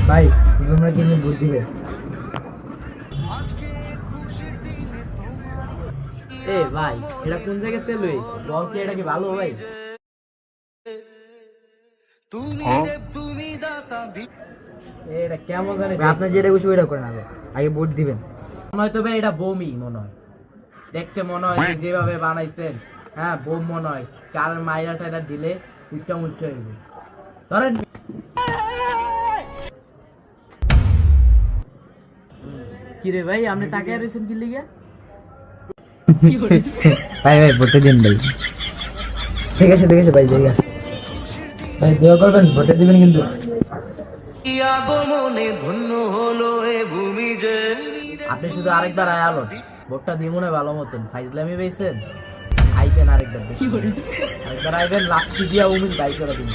ভাই তোমরা কি নিয়ে ভোট দিবে? এ ভাই এটা কোন জায়গায় তেল হয়েছে বল, কি এটা কি ভালো ভাই? এটা কেমন জানি আপনার যেটা খুশি ওইটা করেন, আগে ভোট দিবেন। মনে হয় তো ভাই এটা বোমই মনে হয়, দেখতে মনে হয় যে যেভাবে বানাইছেন, হ্যাঁ বোম মনে হয়। কারণ মাইরা টাইরা দিলে উচ্চা মুচ্চা হইবে। ধরেন কিরে ভাই আপনি তাকে রয়েছেন কি লিগে? ভাই ভাই ভোটে দিন ভাই। ঠিক আছে ভাই, ঠিক আছে ভাই, দেওয়া করবেন, ভোটে দিবেন কিন্তু। আপনি শুধু আরেকবার আয় আলো, ভোটটা দিব না ভালো মতন, ফাইজলামি পেয়েছেন, আইছেন আরেকবার, আরেকবার আইবেন লাঠি দিয়া উমিন বাই করে দিন।